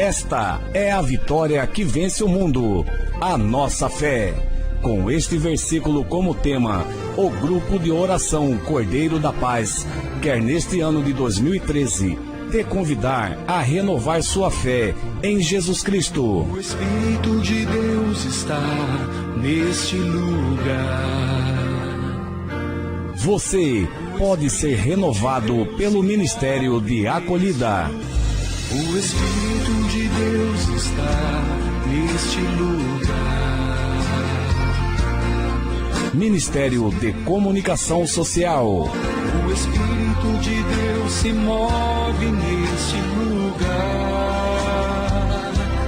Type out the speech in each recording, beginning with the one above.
Esta é a vitória que vence o mundo, a nossa fé. Com este versículo como tema, o grupo de oração Cordeiro da Paz quer neste ano de 2013 te convidar a renovar sua fé em Jesus Cristo. O Espírito de Deus está neste lugar. Você pode ser renovado pelo Ministério de Acolhida. O Espírito de Deus está neste lugar. Ministério de Comunicação Social. O Espírito de Deus se move neste lugar.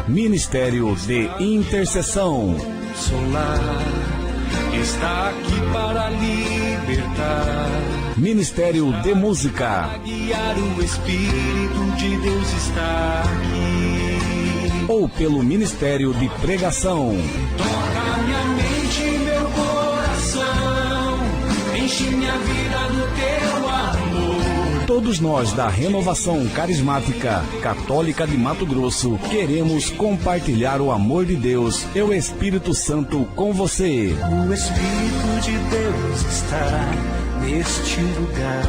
Ministério de Intercessão. Solar está aqui para libertar. Ministério de Música. Para guiar, o Espírito de Deus está aqui. Ou pelo Ministério de Pregação. Toca minha mente e meu coração, enche minha vida do teu amor. Todos nós da Renovação Carismática Católica de Mato Grosso queremos compartilhar o amor de Deus e o Espírito Santo com você. O Espírito de Deus está neste lugar.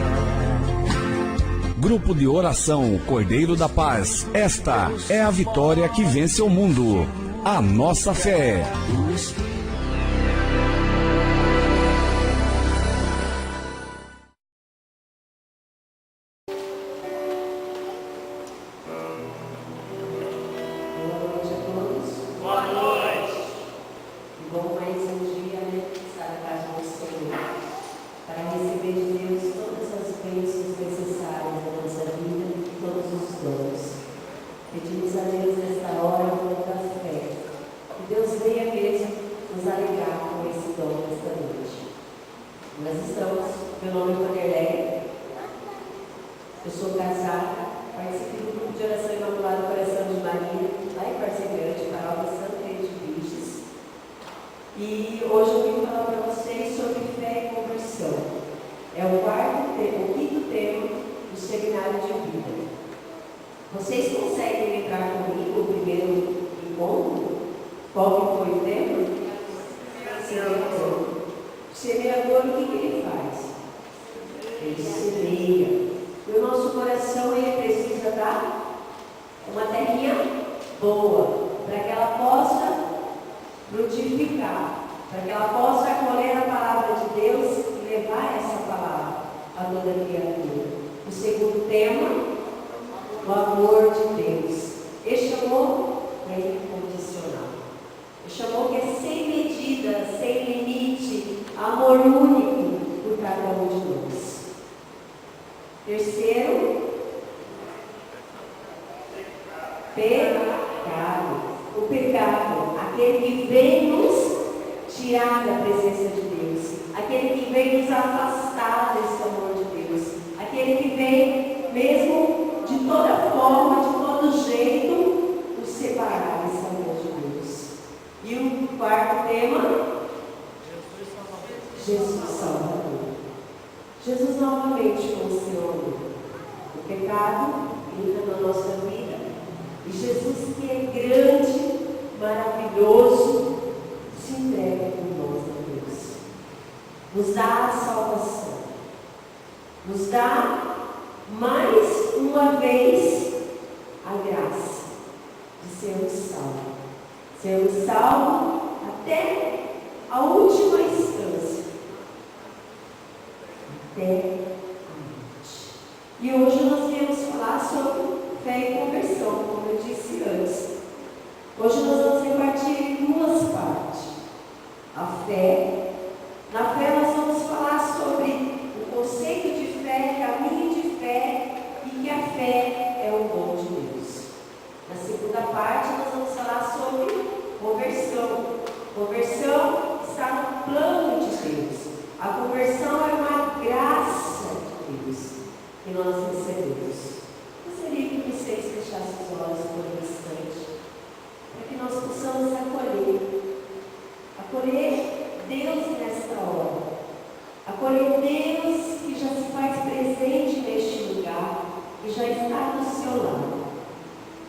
Grupo de oração Cordeiro da Paz. Esta é a vitória que vence o mundo. A nossa fé.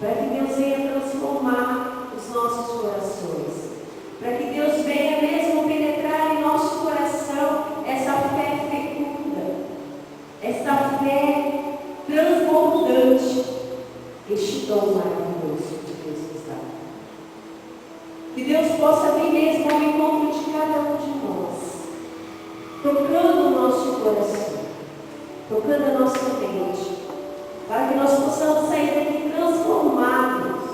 para que Deus Deus venha transformar os nossos corações. Para que Deus venha mesmo penetrar em nosso coração essa fé fecunda, essa fé transbordante, este dom maravilhoso que Deus nos dá. Que Deus possa vir mesmo ao encontro de cada um de nós, tocando o nosso coração, tocando a nossa mente, para que nós possamos sair daqui transformados,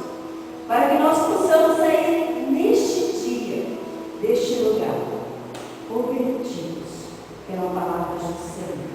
para que nós possamos sair neste dia, deste lugar, convertidos pela palavra do Senhor.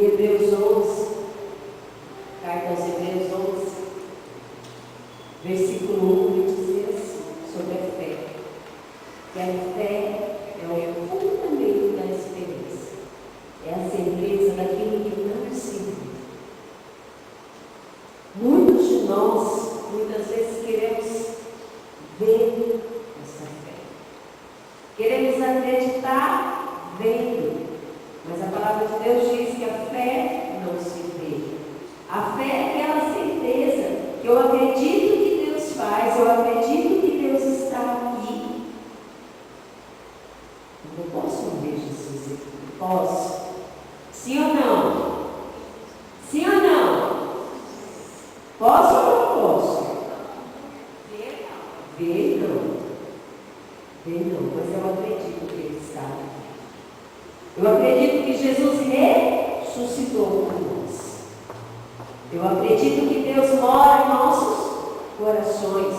Hebreus 11, carta aos Hebreus 11, versículo 1, diz assim, sobre a fé. Que a fé é o fundamento da esperança, é a certeza daquilo que não se vê. Muitos de nós, muitas vezes, queremos ver essa fé. Queremos acreditar vendo. Mas a palavra de Deus diz que a fé não se vê. A fé é aquela certeza que eu acredito que Deus faz, eu acredito que Deus está aqui. Eu não posso ver Jesus aqui. Posso? Sim ou não? Sim ou não? Posso ou não posso? Ver não. Ver não. Ver não, mas eu acredito que Ele está aqui. Eu acredito que Jesus ressuscitou por nós. Eu acredito que Deus mora em nossos corações.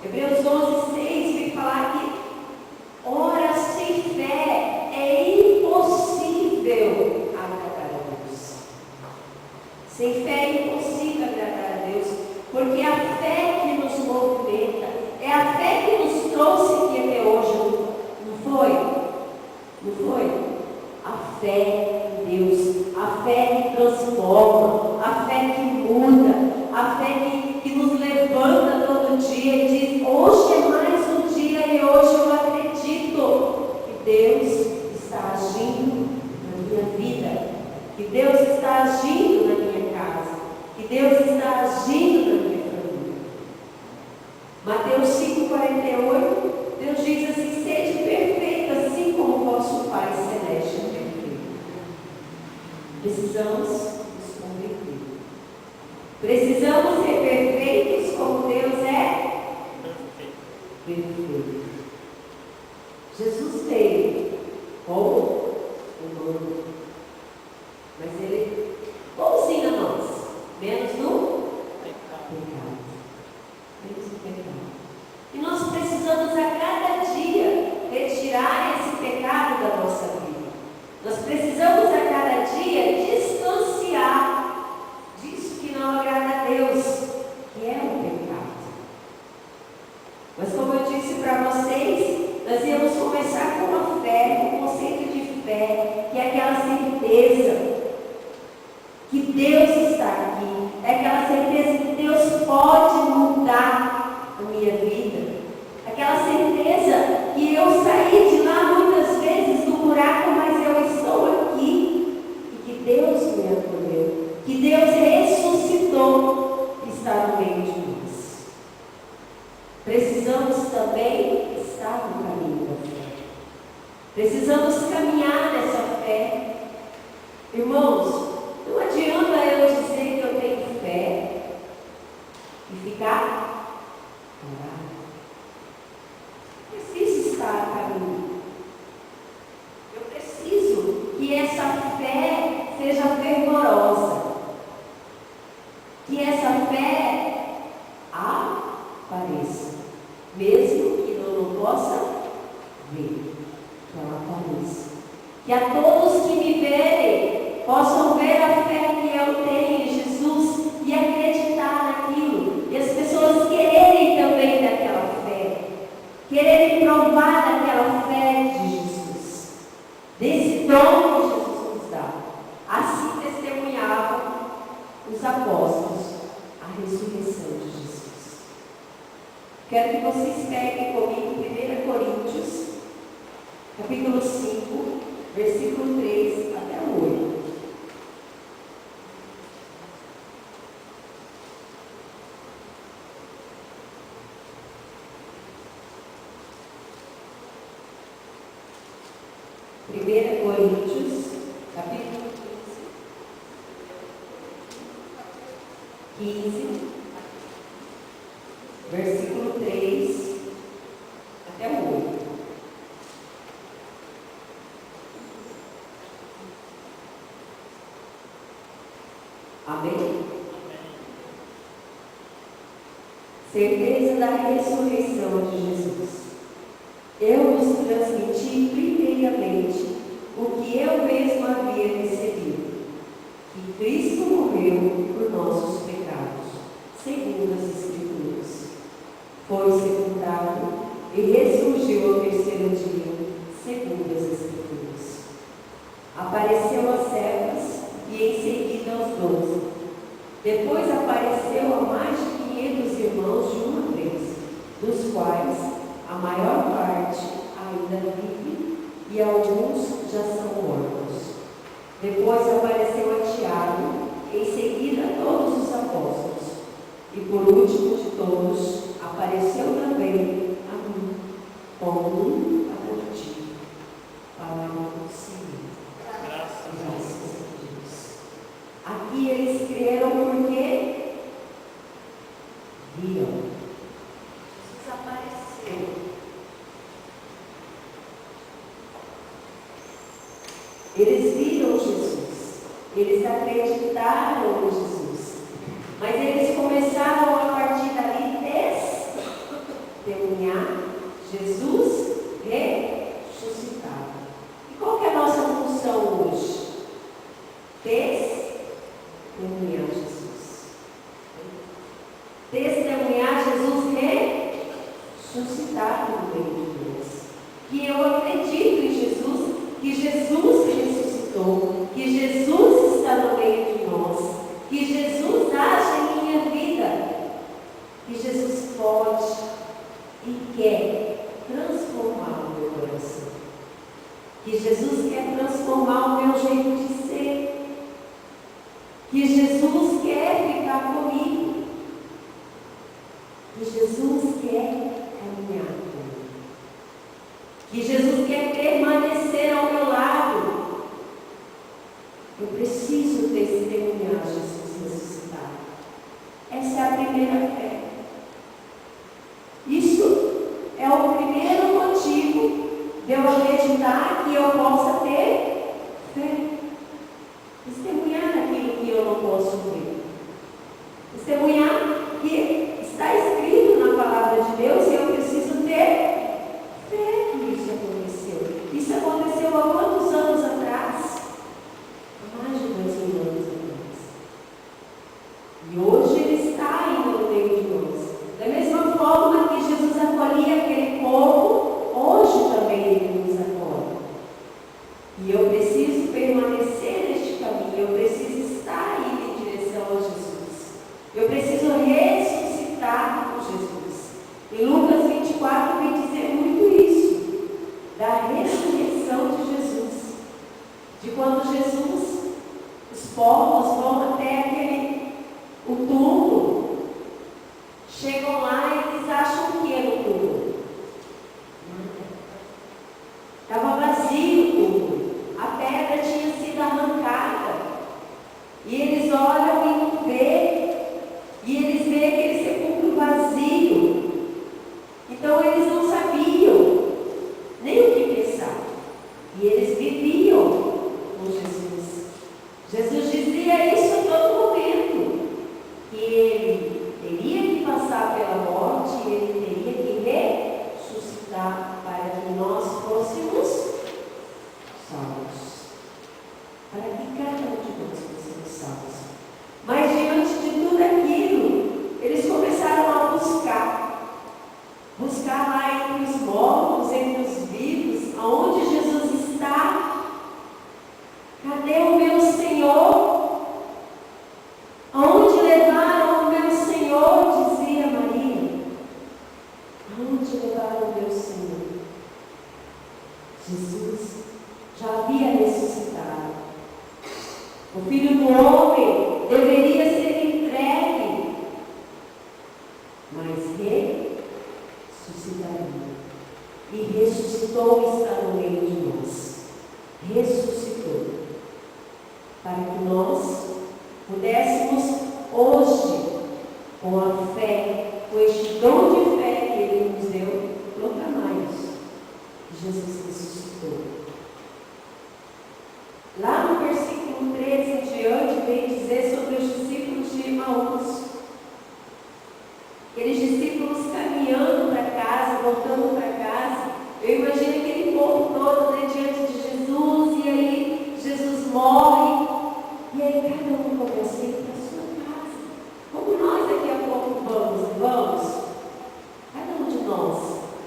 Hebreus 11, 6 vem falar que, ora, sem fé é impossível agradar a Deus. Sem fé é impossível agradar a Deus, porque a fé que nos movimenta, é a fé que nos trouxe aqui até hoje, não foi? Não foi? A fé em Deus, a fé que transforma, a fé que muda, a fé que nos levanta todo dia e diz, hoje é mais um dia e hoje eu acredito que Deus está agindo na minha vida, que Deus está agindo na minha casa, que Deus está agindo na minha família. Mateus 5,48, Deus diz assim, sede perfeitos, assim como o vosso Pai Celeste é perfeito. Precisamos nos converter. Precisamos ser perfeitos como Deus é perfeito. Jesus veio como humano, mas Ele ensina a nós, menos no pecado. Menos no pecado. E nós precisamos a cada dia retirar esse pecado da nossa vida. Nós precisamos a cada dia distanciar disso que não agrada a Deus, que é o pecado. Mas como eu disse para vocês, nós íamos começar com a fé, com o conceito de fé, que é aquela certeza que Deus está aqui, é aquela certeza que Deus pode mudar a minha vida. Precisamos caminhar nessa fé. Irmãos, não adianta eu dizer que eu tenho fé e ficar parado. Preciso estar a caminho. Eu preciso que essa fé seja fervorosa. Que essa fé apareça. Mesmo que eu não possa ver. Que ela apareça. Que a todos que me verem possam ver a fé que eu tenho em Jesus e acreditar naquilo. E as pessoas quererem também daquela fé. Quererem provar daquela fé de Jesus. Desse dom que Jesus nos dá. Assim testemunhavam os apóstolos a ressurreição de Jesus. Quero que vocês peguem comigo 1 Coríntios, capítulo 5, versículo 3 até o 8. Primeira Coríntios, capítulo 15, versículo 3 até o 8. Amém? Certeza da ressurreição de Jesus. Eu vos transmiti primeiramente o que eu mesmo havia recebido, que Cristo morreu por nossos pecados, segundo as Escrituras. Foi sepultado e ressurgiu ao terceiro dia, segundo as Escrituras. Apareceu às servas e em seguida aos 12. Depois apareceu a mais de 500 irmãos de uma vez, dos quais a maior parte ainda vive e alguns já são mortos. Depois apareceu a Tiago, em seguida a todos os apóstolos. E por último de todos, apareceu também a mim, como um abortivo, para o Senhor. Graças a Deus. Aqui eles creram porque viram. Jesus apareceu. Eles viram Jesus. Eles acreditaram em Jesus. Mas eles começaram a partir dali testemunhar Jesus ressuscitado. E qual que é a nossa função hoje? Testemunhar Jesus. Testemunhar Jesus ressuscitado no meio de nós. Que eu acredito em Jesus, que Jesus ressuscitou, que Jesus está no meio de nós, que Jesus age em minha vida, que Jesus pode e quer transformar o meu coração, que Jesus quer transformar o meu jeito de ser, que Jesus quer ficar comigo, que Jesus quer caminhar comigo, que Jesus quer permanecer ao meu lado. Eu preciso testemunhar Jesus ressuscitado. Essa é a primeira fé. Isso é o primeiro motivo de eu acreditar que eu possa ter fé. Testemunhar aquilo que eu não posso ver. Testemunhar que está escrito na palavra de Deus e eu preciso ter fé que isso aconteceu. Isso aconteceu há quantos anos atrás? Há mais de 2000 anos atrás. E hoje Ele está ainda no meio de nós. Da mesma forma que Jesus acolhia aquele povo, hoje também Ele nos acolhe. E eu preciso permanecer neste caminho, eu preciso estar indo em direção a Jesus. Eu preciso ressuscitar com Jesus. Em Lucas 24 vem dizer muito isso, da ressurreição de Jesus. De quando Jesus, os povos vão até o túmulo, chegam lá e eles acham o que é no túmulo? Estava vazio. Jesus já havia ressuscitado. O Filho do Homem deveria ser entregue, mas ressuscitaria. E ressuscitou e está no meio de nós. Ressuscitou. Para que nós pudéssemos hoje, com a fé, com este dom de fé que Ele nos deu, proclamar isso. Jesus ressuscitou. Lá no versículo 13 em diante, vem dizer sobre os discípulos de Emaús. Aqueles discípulos caminhando para casa, voltando para casa. Eu imagino aquele povo todo, né, diante de Jesus, e aí Jesus morre. E aí cada um começa a ir para a sua casa. Como nós daqui a pouco vamos. Cada um de nós.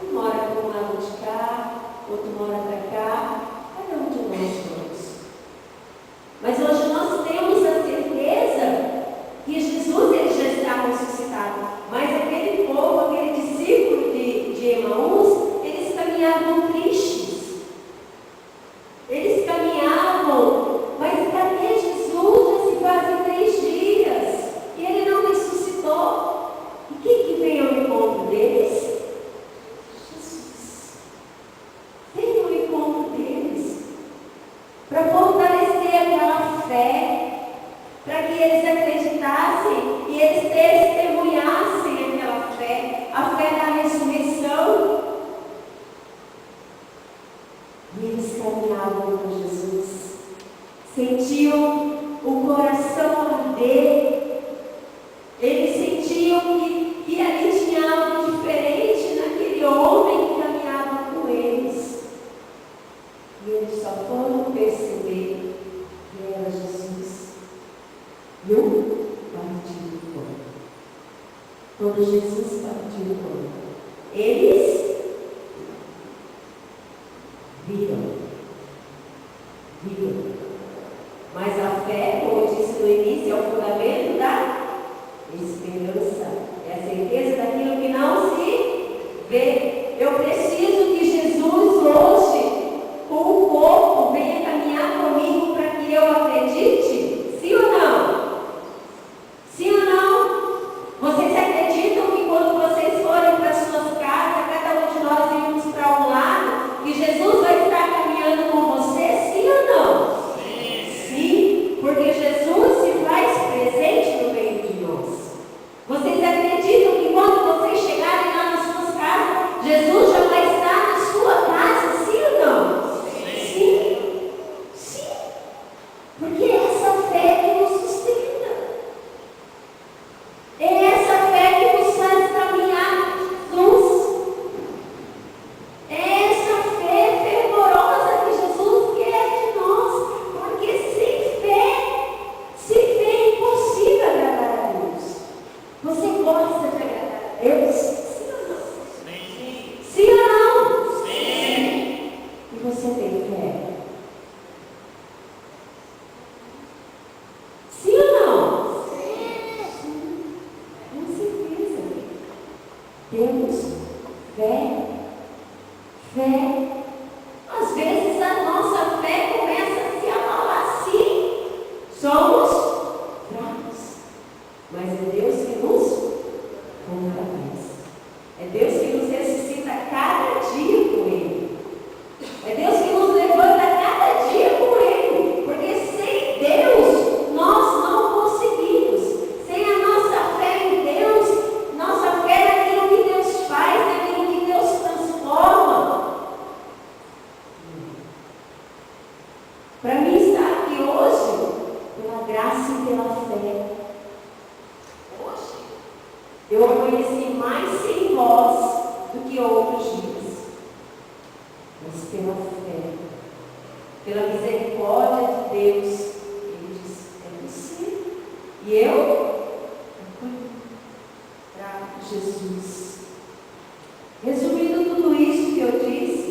Um mora para um lado de cá, outro mora para cá. Cada um de nós vamos. Mas hoje nós temos a certeza que Jesus ele já está ressuscitado. Mas aquele povo, aquele discípulo de Emaús, eles caminhavam tristes. Eles caminhavam, mas cadê Jesus? Já se fazem 3 dias e Ele não ressuscitou. E quem que vem ao encontro deles? Jesus. Vem ao encontro deles para fortalecer aquela fé, para que eles acreditassem e eles testemunhassem aquela fé, a fé da ressurreição. E eles caminhavam com Jesus, sentiam o coração arder, eles sentiam que ali tinha algo diferente naquele homem que caminhava com eles. E eles só foram perceber que era Jesus. E o partiu do pão. Quando Jesus partiu do pão, eles viram. Mas a fé, como eu disse no início, é o fundamento da esperança. É a certeza daquilo que não se vê. Eu preciso que Jesus hoje, com o corpo, venha caminhar comigo para que eu acredite? Sim ou não? Sim ou não? Vocês acreditam que quando vocês forem para suas casas, cada um de nós irmos para um lado, que Jesus vai estar caminhando com você? Sim ou não? Sim, porque Jesus se faz presente no meio de nós. Vocês acreditam que quando vocês chegarem lá nas suas casas, Jesus já vai estar na sua casa? Sim ou não? Sim. Porque é essa fé que nos sustenta. É essa fé que nos faz caminhar com Jesus. É essa fé fervorosa que Jesus quer de nós. Porque sem fé é impossível agradar a Deus. Você gosta de agradar a Deus? Sim ou não? Sim ou não? Sim. E você tem fé? Sim ou não? Sim. Com certeza. Temos fé. Às vezes a nossa fé começa a se abalar, sim. Somos fracos. Mas é Deus que nos fortalece. É Deus que nos ressuscita cada dia com Ele. É Deus que nos levanta cada dia com Ele. Porque sem Deus nós não conseguimos. Sem a nossa fé em Deus, nossa fé naquilo que Deus faz, naquilo que Deus transforma. Para mim estar aqui hoje, pela graça e pela fé. Hoje, eu amanheci mais sem voz do que outros dias. Mas pela fé, pela misericórdia de Deus, Ele diz, é você. E eu trago Jesus. Resumindo tudo isso que eu disse,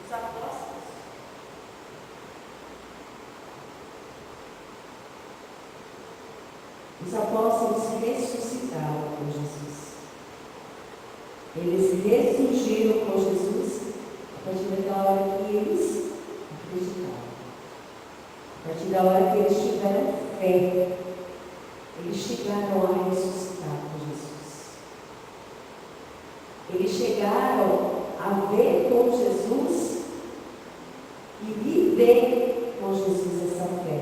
os apóstolos Os apóstolos ressuscitaram com Jesus. Eles ressurgiram com Jesus a partir da hora que eles acreditaram. A partir da hora que eles tiveram fé, eles chegaram a ressuscitar com Jesus. Eles chegaram a ver com Jesus e viver com Jesus essa fé.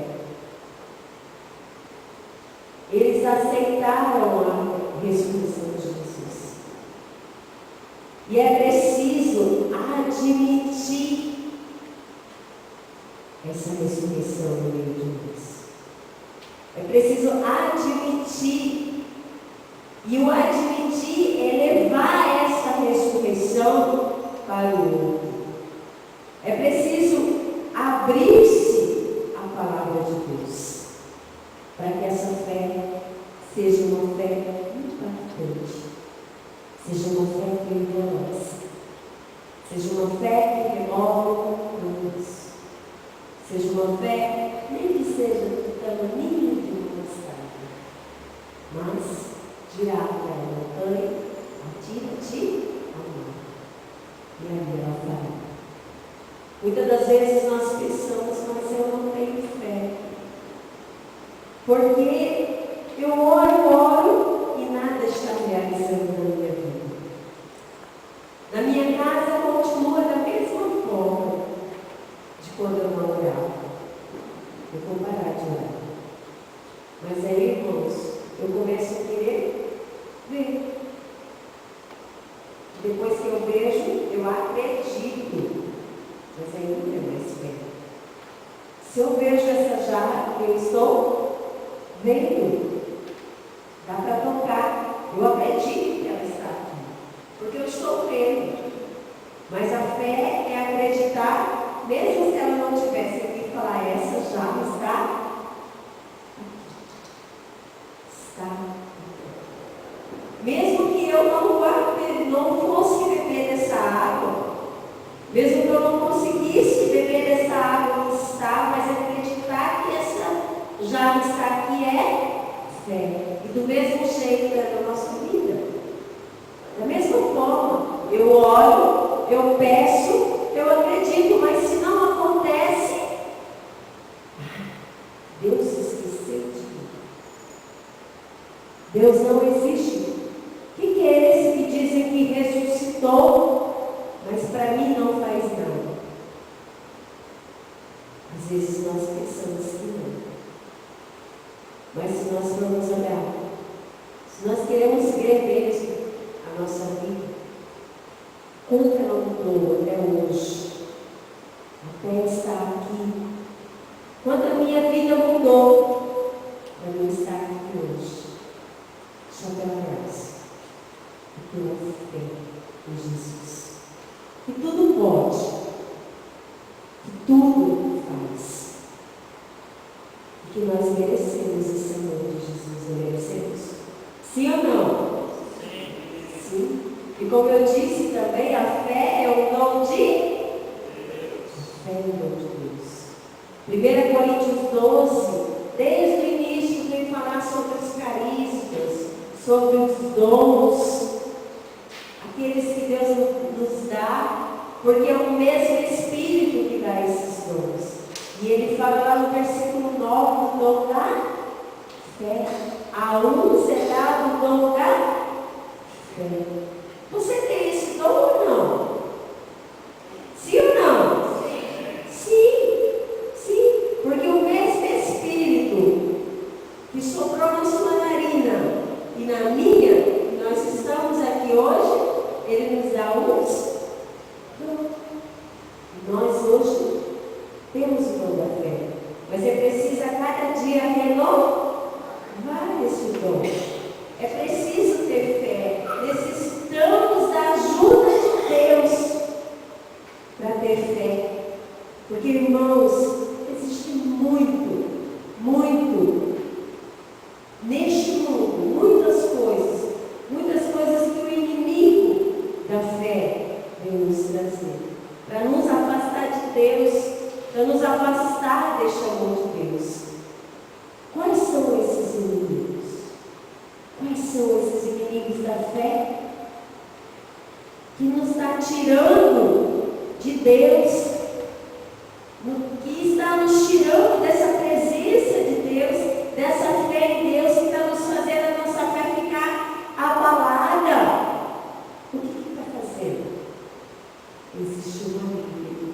Eles aceitaram a ressurreição de Jesus. E é preciso admitir essa ressurreição no meio de nós. É preciso admitir. E o admitir é levar essa ressurreição para o outro. É preciso abrir-se à palavra de Deus, para que essa fé seja uma fé impactante, seja uma fé vigorosa, seja uma fé que remove compromisso, seja uma fé, nem que seja do tamanho de uma mostarda, mas dirá para a montanha: atira-te ao mar, e ali ela fará. Muitas das vezes nós pensamos, mas eu não tenho fé, porque eu oro e nada está realizando na minha vida. Na minha casa continua da mesma forma de quando eu não orava. Eu vou parar de orar. Mas aí, irmãos, eu começo a querer ver. Depois que eu vejo, eu acredito. Mas aí não tem mais fé. Se eu vejo essa jarra que eu estou vendo, dá para tocar. Eu acredito que ela está aqui, porque eu estou vendo. Mas a fé é acreditar, mesmo se ela não estivesse aqui, falar: essa jarra está aqui. Mesmo que eu não fosse beber dessa água, mesmo que eu não conseguisse beber dessa água que está, mas acreditar que essa jarra está aqui é fé. E do mesmo jeito é na nossa vida. Da mesma forma, eu oro, eu peço, eu acredito, mas se não acontece, Deus esqueceu de mim. Deus não existe. O que é esse que dizem que ressuscitou, mas para mim não faz nada? Às vezes nós pensamos que não. Mas se nós formos olhar, se nós queremos ver mesmo a nossa vida, quanto ela mudou até hoje, até estar aqui, quanto a minha vida mudou para eu estar aqui hoje, só pela graça e pela fé em Jesus, que tudo pode, que tudo faz, e que nós merecemos esse amor de Jesus. Não merecemos? Sim ou não? Sim. E como eu disse também, a fé é o dom de Deus. A fé é o dom de Deus. 1 Coríntios 12, desde o início, vem falar sobre os carismas, sobre os dons, aqueles que Deus nos dá, porque é o mesmo Espírito que dá esses dons. E ele fala lá no versículo 9, o dom da fé. A um será o dom da fé. Você tem esse dom ou não? Sim ou não? Sim. Sim. Porque o mesmo Espírito que soprou na sua narina e na minha, que nós estamos aqui hoje, ele nos dá uns dons. E nós hoje temos o dom da fé. Mas é preciso a cada dia renovar esse dom. É preciso ter fé. Necessitamos da ajuda de Deus para ter fé. Porque, irmãos, existe muito neste mundo, muitas coisas que o inimigo da fé são esses inimigos da fé? Que nos está tirando de Deus, que está nos tirando dessa presença de Deus, dessa fé em Deus, que está nos fazendo a nossa fé ficar abalada. O que está fazendo? Existe uma Bíblia.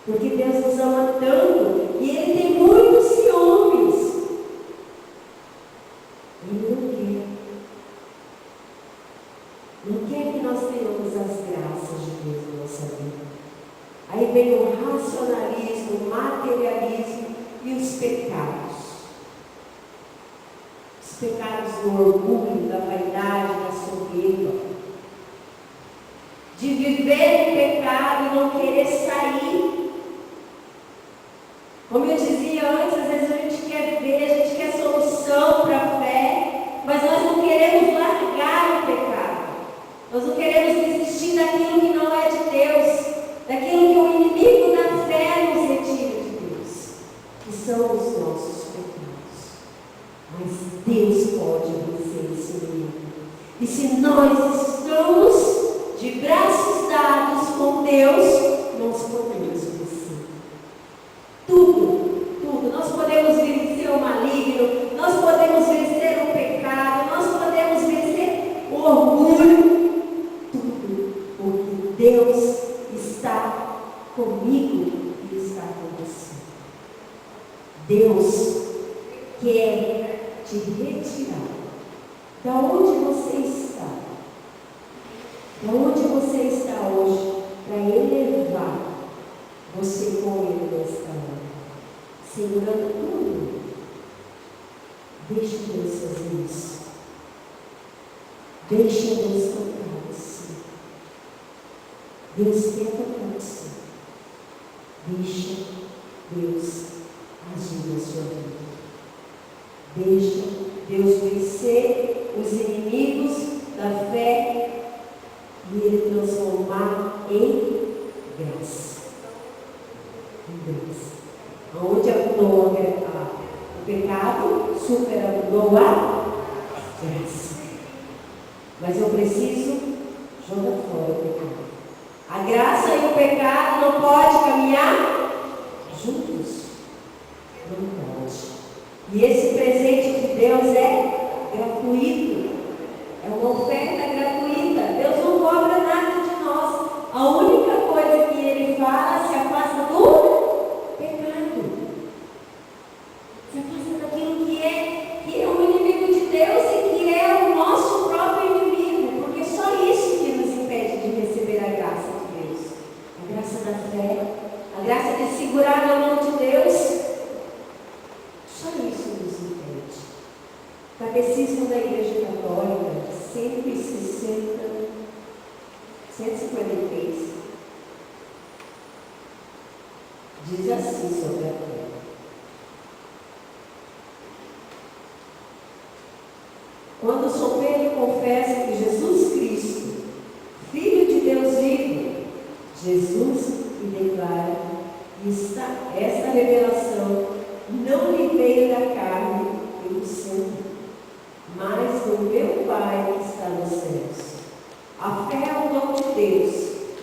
Porque Deus nos ama tanto e Ele tem muitos ciúmes. Ele não quer. Não quer que nós tenhamos as graças de Deus na nossa vida. Aí vem o racionalismo, o materialismo e os pecados. Os pecados do orgulho, da vaidade, da soberba. De viver em pecado e não querer sair. Como eu dizia antes, às vezes a gente quer ver, a gente quer solução para a fé, mas nós não queremos largar o pecado. Nós não queremos desistir daquilo que não é de Deus, daquilo que o inimigo da fé nos retira de Deus, que são os nossos pecados. Mas Deus pode vencer esse inimigo. E se nós estamos de braços dados com Deus, nós podemos vencer. Tudo. Nós podemos vencer o maligno, nós podemos vencer o pecado, nós podemos vencer o orgulho. Tudo, porque Deus está comigo e está com você. Deus quer te retirar da onde você está. Da onde você está hoje, para elevar você com Ele nesta hora. Segurando tudo. Deixa Deus fazer isso. Deixa Deus tocar você. Deus quer tocar você. Deixa Deus agir na sua vida. Deixa Deus vencer os inimigos da fé e Ele transformar em graça. Em graça. Onde abundou o pecado, superabundou a graça. Mas eu preciso jogar fora o pecado. A graça e o pecado não podem caminhar juntos. Não pode. E esse presente de Deus é gratuito. É uma oferta gratuita. Deus não cobra nada de nós. A única coisa que Ele fala se afasta do pecado. Se afasta daquilo que é o inimigo de Deus e que é o nosso próprio inimigo. Porque só isso que nos impede de receber a graça de Deus. A graça da fé. A graça de segurar na mão de Deus. Só isso nos impede. Catecismo da Igreja Católica, 153, diz assim sobre a fé. Quando São Pedro confessa que Jesus Cristo, Filho de Deus vivo, Jesus lhe declara que esta revelação não lhe veio da carne e do sangue, mas do meu Pai que está nos céus. A fé é um dom de Deus,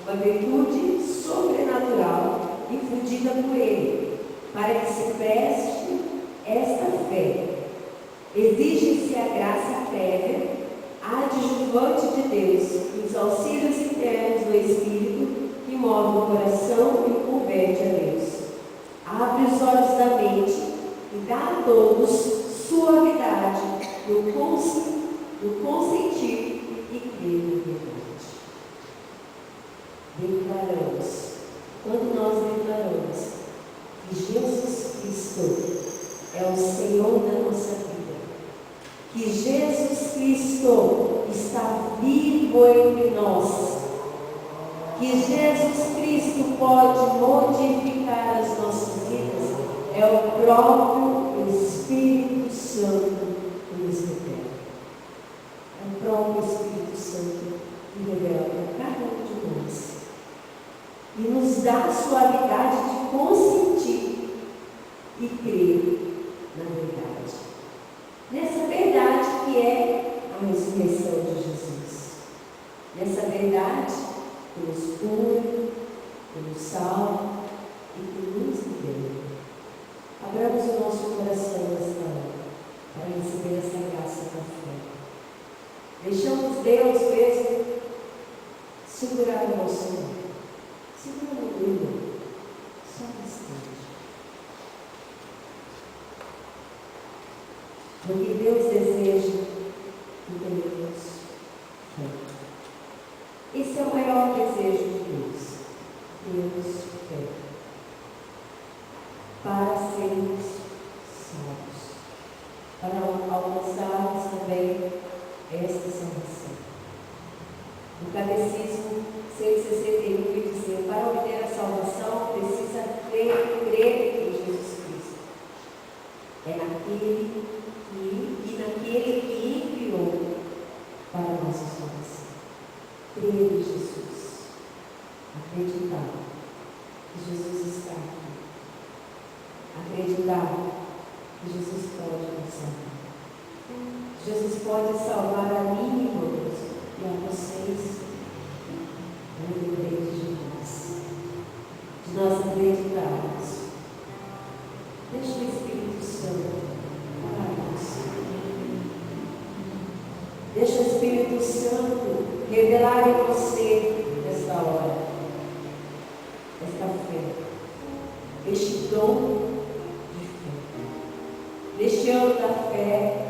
uma virtude sobrenatural infundida por Ele, para que se preste esta fé. Exige-se a graça prévia, adjuvante de Deus, os auxílios internos do Espírito, que move o coração e o converte a Deus. Abre os olhos da mente e dá a todos suavidade no consentir e crer na verdade. Declaramos, quando nós declaramos que Jesus Cristo é o Senhor da nossa vida, que Jesus Cristo está vivo entre nós, que Jesus Cristo pode modificar as nossas vidas, é o próprio Espírito Santo que nos revela. É o próprio Espírito Santo que revela para cada um de nós. E nos dá a suavidade de consentir e crer na verdade. nessa verdade que nos cura, que nos salva e que nos libera. Abramos o nosso coração nesta hora para receber essa graça da fé. Deixamos Deus mesmo segurar o nosso nome. Segura no brilho. Só um instante. Porque Deus deseja que tenhamos fé. Esse é o maior desejo de Deus. Deus fé. Para sermos salvos. Para alcançarmos também esta salvação. No Catecismo 161 vai dizer: para obter a salvação, precisa crer em Jesus Cristo. É naquele que enviou para a nossa salvação. Crer em Jesus. Acreditar que Jesus está aqui. Acreditar que Jesus pode nos salvar. Jesus pode salvar a mim, irmãos, e a vocês. Eu lembrei de Jesus. De nós acreditarmos. Deixa o Espírito Santo falar-nos. Deixa o Espírito Santo revelar em você nesta hora, esta fé, este dom de fé. Neste ano da fé,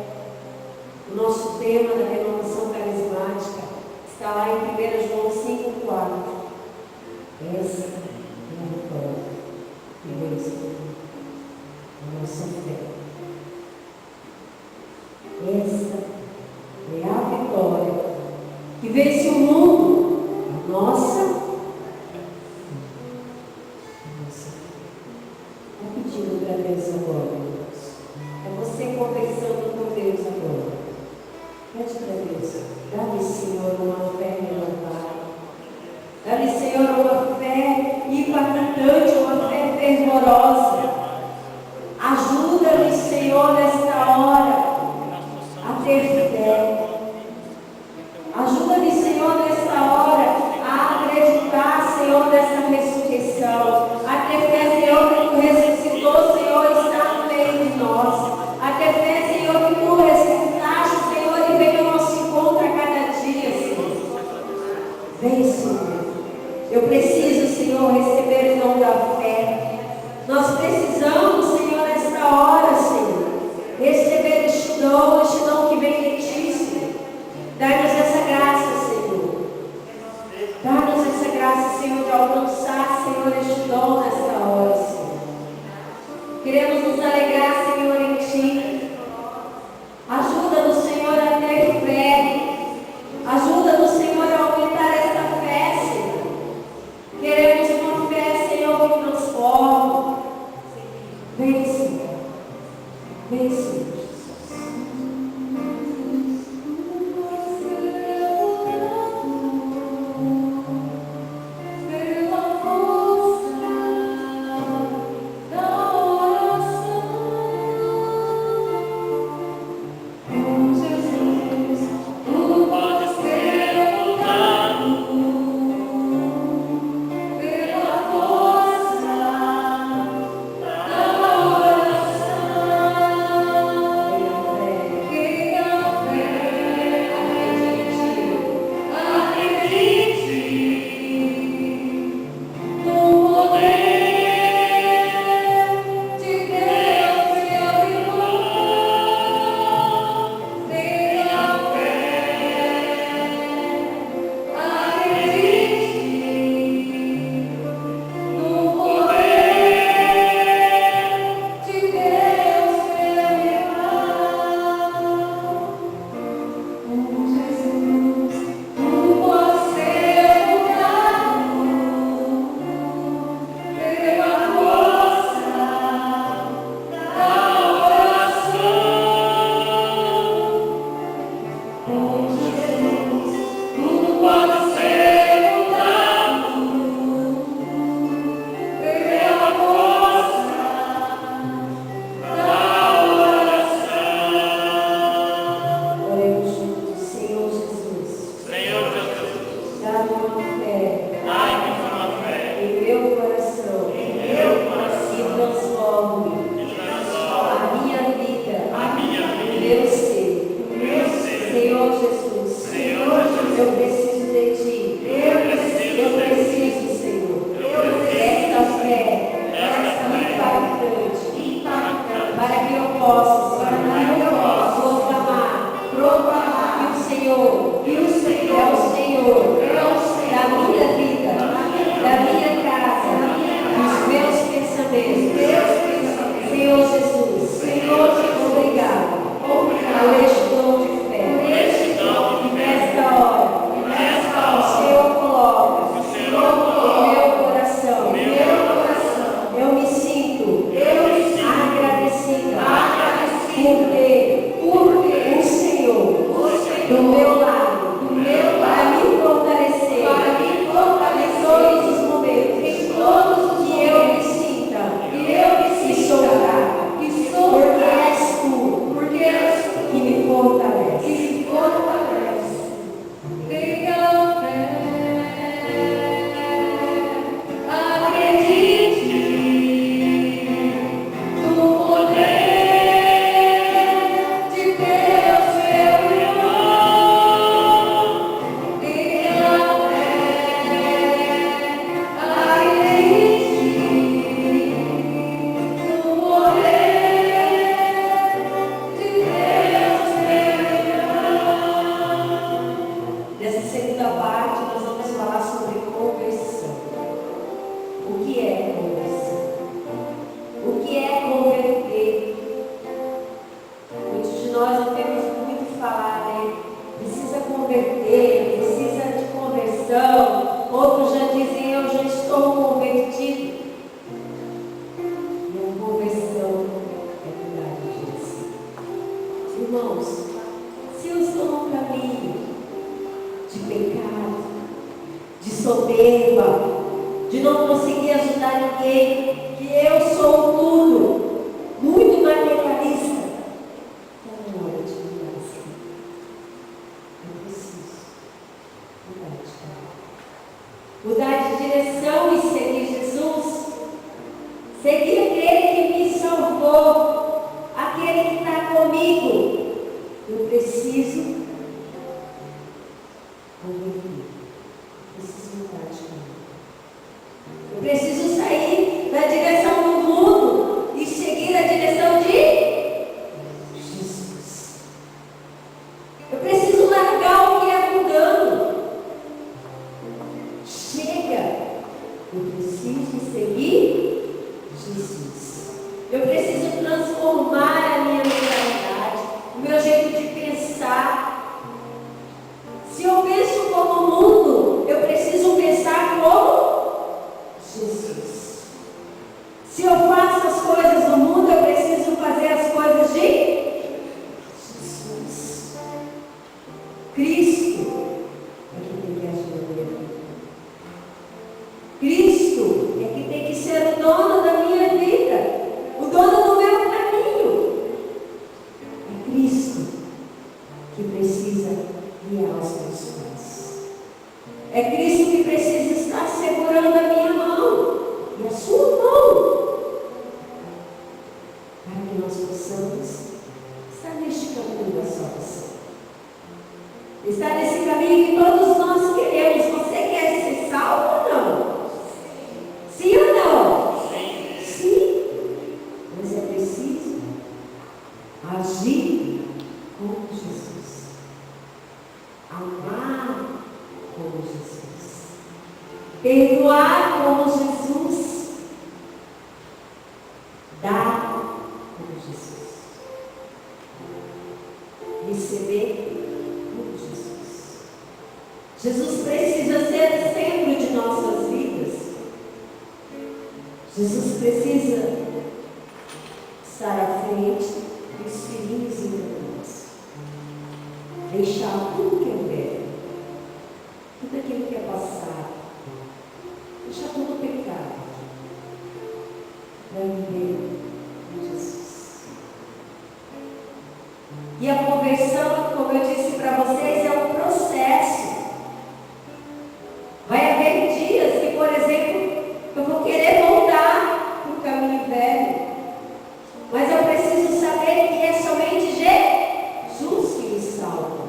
o nosso tema da renovação carismática está lá em 1 João 5,4. Essa é a vitória que vence a nossa fé. Essa é a vitória que vence o mundo, a nossa fé. Está pedindo para Deus agora, irmãos. É você conversando com Deus agora. Pede para Deus, dá-me, Senhor, uma fé renovada. Dá-me, Senhor, uma fé impactante, uma fé fervorosa. Ajuda-me, Senhor, nesta hora a ter fé. Ajuda-me, Senhor, nesta hora a acreditar, Senhor, nessa ressurreição. A ter fé, Senhor, que Tu ressuscitou, Senhor, está no meio de nós. A ter fé, Senhor, que Tu ressuscitaste, Senhor, e vem ao nosso encontro a cada dia, Senhor. Vem, Senhor. Eu preciso, Senhor, receber o dom da fé. Nós precisamos, Senhor, nesta hora, Senhor, receber este dom que vem de Ti, Senhor. Dá-nos essa graça, Senhor. Dá-nos essa graça, Senhor, de alcançar, Senhor, este dom nesta hora, Senhor. Queremos nos alegrar, Senhor, em Ti. Ajuda-nos, Senhor, a ter fé. Ajuda-nos, Senhor, a aumentar esta fé, Senhor. Queremos uma fé, Senhor, que transforma. Vem, Senhor. Vem, Senhor. Pela força da oração. Senhor Jesus, eu preciso de Ti. Eu preciso, Senhor, desta fé impactante, para que eu possa, proclamar que o Senhor é o Senhor da minha vida, da minha casa, dos meus pensamentos. Senhor Jesus, obrigado. Eu estou de fé. E nesta hora, o Senhor coloca no meu coração. Eu me sinto agradecida por ter o Senhor do meu lado, para me fortalecer em todos os momentos que eu me sinta que sou fraca, porque és tu que me fortalece. Tenha fé, acredite no poder de Deus, meu irmão. Tenha fé, acredite no poder de Deus, meu irmão. Nessa segunda parte, nós vamos falar sobre conversão. O que é conversão? O que é converter? Muitos de nós ouvimos muito falar, né? Precisa converter, precisa de conversão. Outros já dizem, eu já estou convertido. E a conversão é mudar de direção. Irmãos, se eu estou no caminho de pecado, de soberba, de não conseguir ajudar ninguém, que eu sou tudo, muito materialista, está na hora de mudar assim. Eu preciso mudar de direção e seguir Jesus, seguir aquele que me salvou, aquele que está comigo. Eu preciso converter, preciso mudar de caminho. Eu preciso sair da direção do mundo e seguir a direção de Jesus. Eu preciso largar o que é mundano. Chega! Eu preciso seguir Jesus. Eu preciso transformar a minha mentalidade, o meu jeito de pensar. Se eu penso como o mundo, eu preciso pensar como Jesus. Se eu faço as coisas do mundo, eu preciso fazer as coisas de Jesus. Cristo é que tem que agir na minha vida. Cristo é que tem que ser o dono da minha vida, o dono do meu caminho. É Cristo que precisa guiar os meus passos. É Cristo que precisa estar segurando a minha mão e a sua mão, para que nós possamos estar neste caminho da salvação. Estar nesse caminho que todos nós queremos. Você quer ser salvo ou não? Sim ou não? Sim. Mas é preciso agir como Jesus. Amar como Jesus. Perdoar como Jesus. Dar como Jesus. Receber como Jesus. Jesus precisa ser o centro de nossas vidas. Jesus precisa estar à frente dos filhinhos e irmãos. Deixar tudo que é velho, tudo aquilo que é passado, deixar todo o pecado, para viver com Jesus. E a conversão, como eu disse para vocês, é um processo. Vai haver dias que, por exemplo, eu vou querer voltar para o caminho velho, mas eu preciso saber que é somente Jesus que me salva.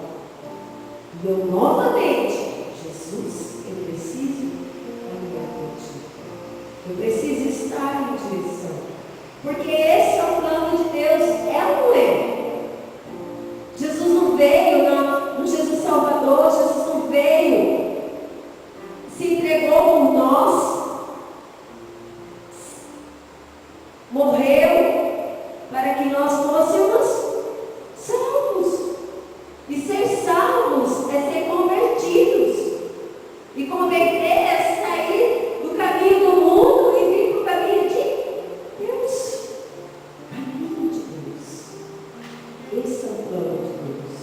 Esse é o plano de Deus.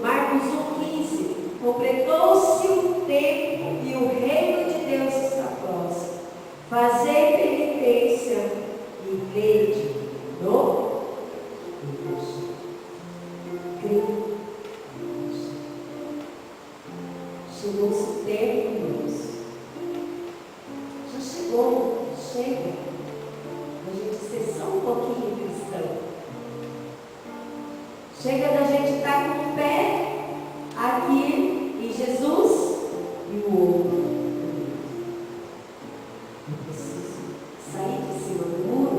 Marcos 1,15. Completou-se o tempo e o reino de Deus está próximo. Fazei penitência e crede no Evangelho. Crede. Chegou-se o tempo, Deus. Já chegou, chega. A gente ser só um pouquinho cristão. Chega da gente estar com o pé aqui em Jesus e o outro. Eu preciso sair de cima do muro,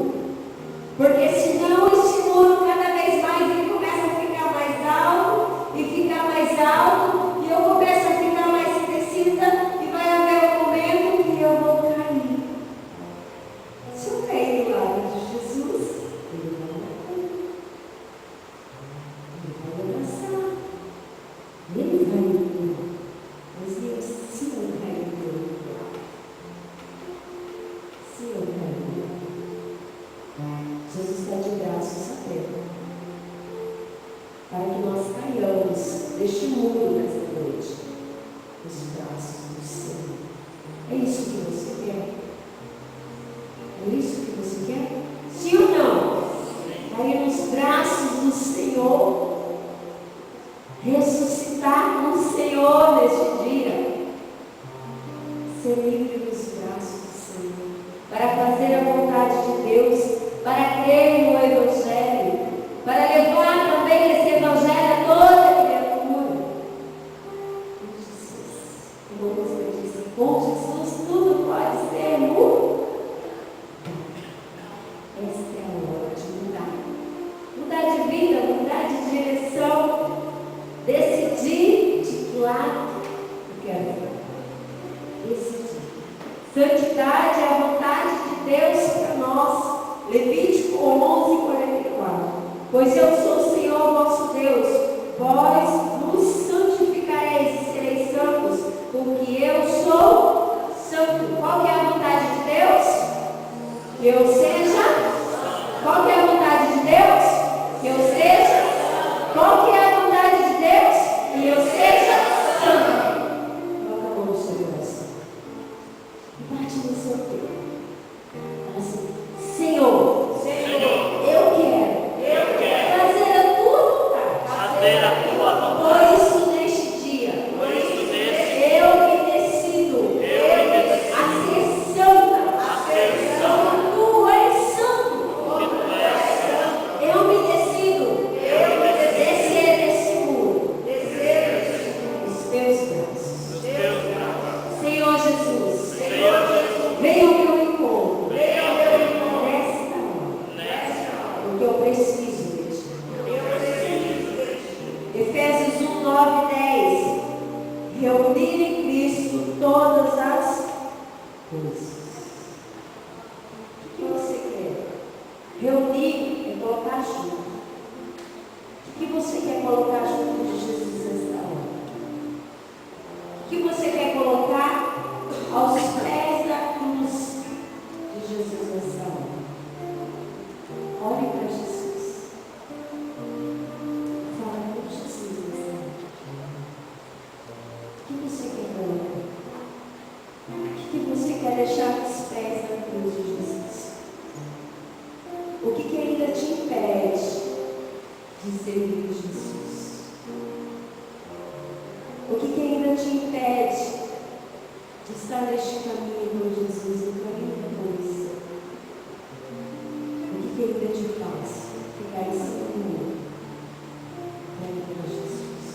porque senão esse muro cada vez mais ele começa a ficar mais alto e ficar mais alto, e eu começo a ficar mais indecisa e vai haver um momento que eu vou cair. Se eu cair do lado de Jesus, ele vai me acolher. Ele vai me abraçar. Ele vai me cuidar. Mas eu, se eu cair do outro lado, se eu cair do outro lado, Jesus está de braços abertos para que nós caiamos deste muro nesta noite, nos braços do Senhor. É isso que você quer? É isso que você quer? Sim ou não? Aí nos braços do Senhor, ressuscitar com o Senhor neste dia, ser livre nos braços do Senhor, para fazer a vontade de Deus, para crer no Evangelho, para levar também esse Evangelho a toda criatura. Como você disse, com Jesus tudo pode ser mudado. Esta é a hora de mudar. Mudar de vida, mudar de direção, decidir de que lado eu quero ir. Decidir. Santidade é a vontade de Deus para nós. Levítico 11:44. Pois eu sou o Senhor vosso Deus, vós vos santificareis e sereis santos, porque eu sou santo. Qual que é a vontade de Deus? Que eu seja. Qual que é a vontade de Deus? Que eu seja. Qual que é a vontade de Deus? Que eu seja santo. Coloca a mão no seu coração e bate no seu peito. Fala assim: Senhor, eu quero fazer a tua vontade. Por isso, neste dia, eu me decido a ser santa. Como tu és santo. Eu me decido descer desse muro. Os teus braços. Senhor Jesus, venha ao meu encontro. Porque eu preciso de ti. Efésios 1, 9 e 10. Reunir em Cristo todas as coisas. O que você quer? Reunir é colocar junto. O que você quer colocar junto de Jesus nesta hora? O que você quer colocar aos pés da cruz de Jesus nesta hora? Olhe para Jesus. Fala com Jesus nessa hora. O que você quer colocar? O que você quer deixar aos pés da cruz de Jesus? O que ainda te impede de servir Jesus? O que ainda te impede de estar neste caminho com Jesus, no caminho da polícia? O que ainda te faz ficar em cima do muro? Olhe para Jesus.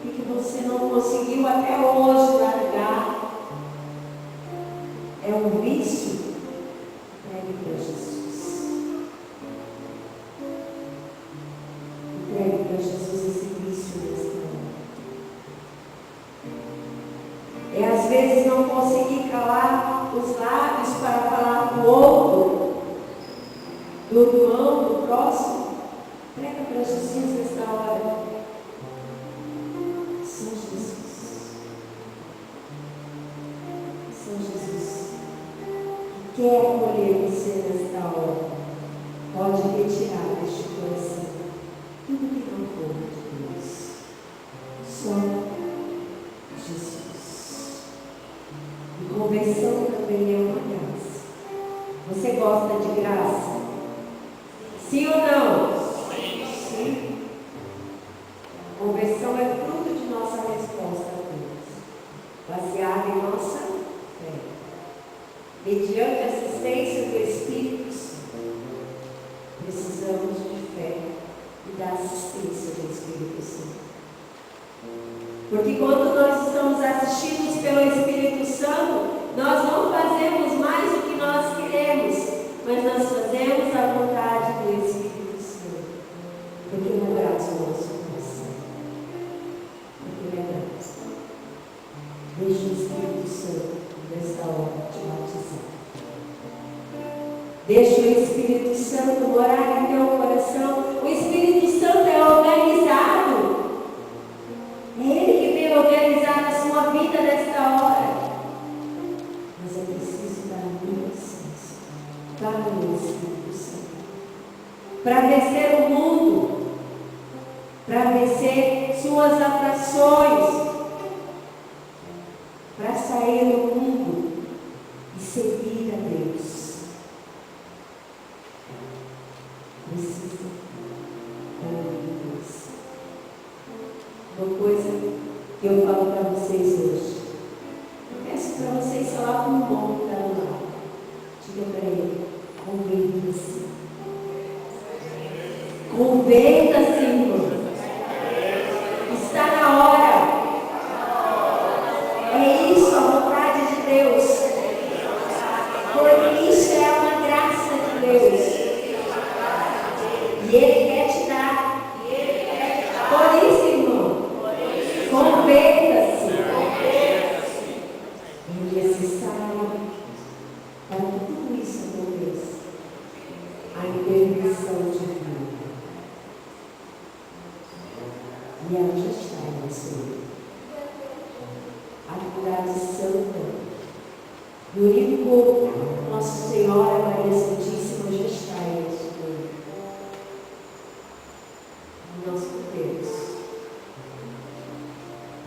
O que você não conseguiu até hoje largar? É um vício? Entregue para Jesus. Entregue para Jesus esse vício nesta hora. É às vezes não conseguir calar os lábios para falar do outro, do irmão, do próximo. Prega para Jesus nesta hora. São Jesus. São Jesus. Que quer acolher você nesta hora. Pode retirar deste coração conversão é fruto de nossa resposta a Deus, baseada em nossa fé, mediante a assistência do Espírito Santo. Precisamos de fé e da assistência do Espírito Santo. Porque quando nós estamos assistidos pelo Espírito Santo, nós não fazemos mais o que nós queremos, mas nós fazemos a vontade do Espírito Santo. Porque Ele abraça o nosso coração. Porque Ele abraça. Deixa o Espírito Santo nesta hora te batizar. Deixa o Espírito Santo morar em teu coração. O Espírito Santo é organizado. É Ele que vem organizar a sua vida nesta hora. Mas é preciso da minha essência, para o Espírito Santo. Para vencer o mundo, para vencer suas atrações, para sair do mundo e servir a Deus. Precisa ouvir Deus. Uma coisa que eu falo para vocês hoje. Eu peço para vocês falar com o irmão que está no lado. Diga para ele, converta-se. Converta-se, irmão. Está na hora. É isso a vontade de Deus. Porque isso é uma graça de Deus. E Ele quer te dar. Por isso, irmão, converta-se. É necessário para que tudo isso aconteça a intervenção divina. E ela já está em você. A atividade santa do único corpo, Nossa Senhora Maria Santíssima já está em nosso corpo.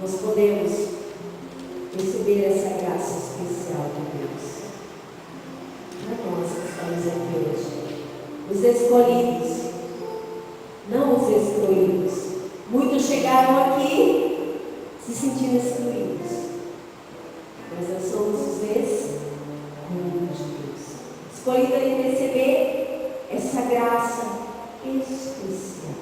Nós podemos receber essa graça especial de Deus. Para nós que estamos aqui hoje, os escolhidos, não os excluídos. Muitos chegaram aqui se sentindo excluídos, mas nós somos os escolhidos de Deus, escolhidos em receber essa graça especial.